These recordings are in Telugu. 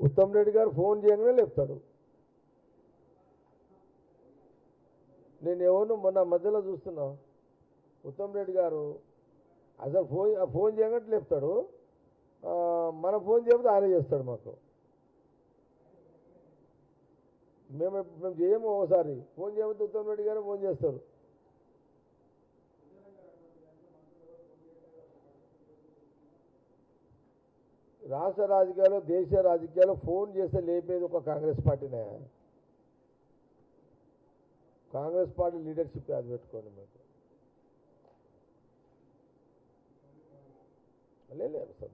ఉత్తమ్ రెడ్డి గారు ఫోన్ చేయగానే లేపుతాడు. నేను ఎవరు మొన్న మధ్యలో చూస్తున్నా, ఉత్తమ్ రెడ్డి గారు అసలు ఫోన్ చేయగానే లేపుతాడు. మన ఫోన్ చేయకపోతే ఆయన చేస్తాడు మాకు. మేము చేయము. ఒకసారి ఫోన్ చేయకపోతే ఉత్తమ్ రెడ్డి గారు ఫోన్ చేస్తారు. రాష్ట్ర రాజకీయాలు, దేశ రాజకీయాలు ఫోన్ చేస్తే లేపేది ఒక కాంగ్రెస్ పార్టీనే. కాంగ్రెస్ పార్టీ లీడర్షిప్ అది పెట్టుకోండి. మీకు లేదు సార్,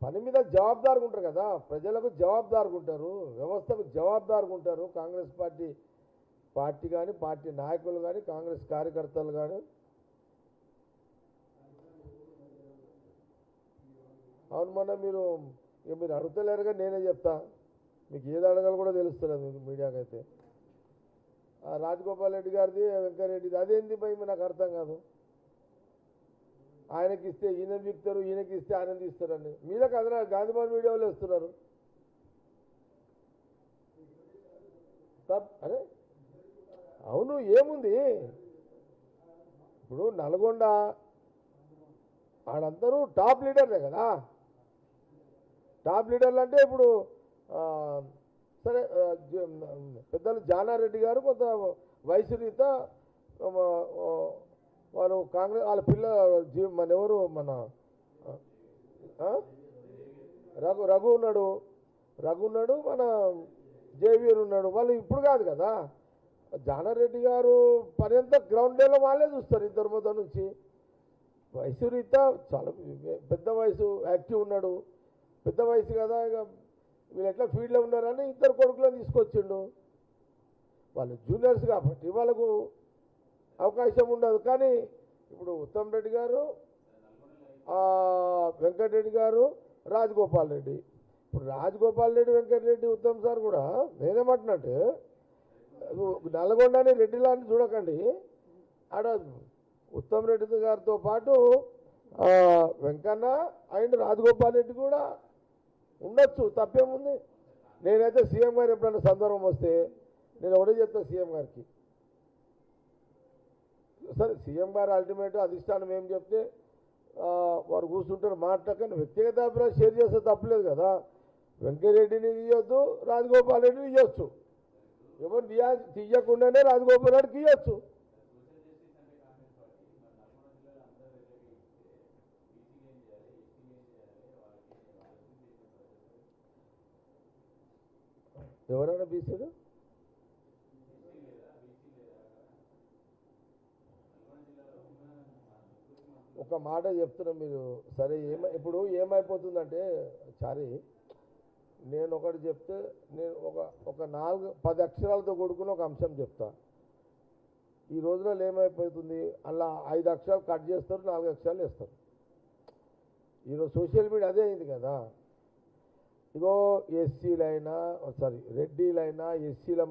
పని మీద జవాబుదారుగా ఉంటారు కదా, ప్రజలకు జవాబుదారుగా ఉంటారు, వ్యవస్థకు జవాబుదారుగా ఉంటారు. కాంగ్రెస్ పార్టీ కానీ, పార్టీ నాయకులు కానీ, కాంగ్రెస్ కార్యకర్తలు కానీ. అవును, మొన్న మీరు అడుగుతలేరుగా, నేనే చెప్తా. మీకు ఏది అడగాలో కూడా తెలుస్తలేదు మీకు మీడియాకైతే. రాజగోపాల్ రెడ్డి గారిది, వెంకయ్యరెడ్డిది అదేంది భయ్ నాకు అర్థం కాదు. ఆయనకి ఇస్తే ఈయన బిక్తారు, ఈయనకి ఇస్తే ఆయన తీస్తారండి. మీరే కదా గాంధీభవన్ మీడియాలో ఇస్తున్నారు. అరే అవును, ఏముంది ఇప్పుడు నల్గొండ ఆడందరూ టాప్ లీడర్లే కదా. టాప్ లీడర్లు అంటే ఇప్పుడు సరే, పెద్దలు జానారెడ్డి గారు కొంత వయసు రీత్యా వారు కాంగ్రెస్, వాళ్ళ పిల్ల మన ఎవరు మన రఘు ఉన్నాడు, మన జేవీఆర్ ఉన్నాడు. వాళ్ళు ఇప్పుడు కాదు కదా. జానారెడ్డి గారు పని అంతా గ్రౌండ్ లెవెల్లో వాళ్ళే చూస్తారు ఇద్దరు మొదటి నుంచి. వయసు రీత్యా చాలా పెద్ద వయసు, యాక్టివ్ ఉన్నాడు, పెద్ద వయసు కదా. ఇక వీళ్ళు ఎట్లా ఫీల్డ్లో ఉన్నారని ఇద్దరు కొడుకులను తీసుకొచ్చిండు. వాళ్ళు జూనియర్స్ కాబట్టి వాళ్ళకు అవకాశం ఉండదు. కానీ ఇప్పుడు ఉత్తమ్ రెడ్డి గారు, వెంకటరెడ్డి గారు, రాజగోపాల్ రెడ్డి. ఇప్పుడు రాజగోపాల్ రెడ్డి, వెంకటరెడ్డి, ఉత్తమ్ సార్ కూడా నేనేమంటున్నట్టు నల్గొండని రెడ్డిలాంటి చూడకండి. ఆడ ఉత్తమ్ రెడ్డి గారితో పాటు వెంకన్న అండ్ రాజగోపాల్ రెడ్డి కూడా ఉండొచ్చు, తప్పేముంది. నేనైతే సీఎం గారు ఎప్పుడైనా సందర్భం వస్తే నేను ఒకటే చెప్తాను సీఎం గారికి. సరే, సీఎం గారు అల్టిమేట్ అధిష్టానం ఏం చెప్తే వారు కూర్చుంటారు, మాట్లాడకండి. వ్యక్తిగత అభిప్రాయం షేర్ చేస్తే తప్పలేదు కదా. వెంకయ్యరెడ్డిని తీయొద్దు, రాజగోపాల్ రెడ్డిని తీయొచ్చు. ఎవరు తీయకుండానే రాజగోపాల్ రెడ్డికి ఇవ్వచ్చు. ఎవరైనా బీసీలు ఒక మాట చెప్తున్నా మీరు సరే. ఇప్పుడు ఏమైపోతుందంటే చారి, నేను ఒకటి చెప్తే నేను ఒక 4-10 అక్షరాలతో కూడుకుని ఒక అంశం చెప్తా. ఈ రోజులలో ఏమైపోతుంది, అలా 5 అక్షరాలు కట్ చేస్తారు, 4 అక్షరాలు వేస్తారు. ఈరోజు సోషల్ మీడియా అదే అయింది కదా. ఇగో ఎస్సీలైనా రెడ్డిలైనా ఎస్సీల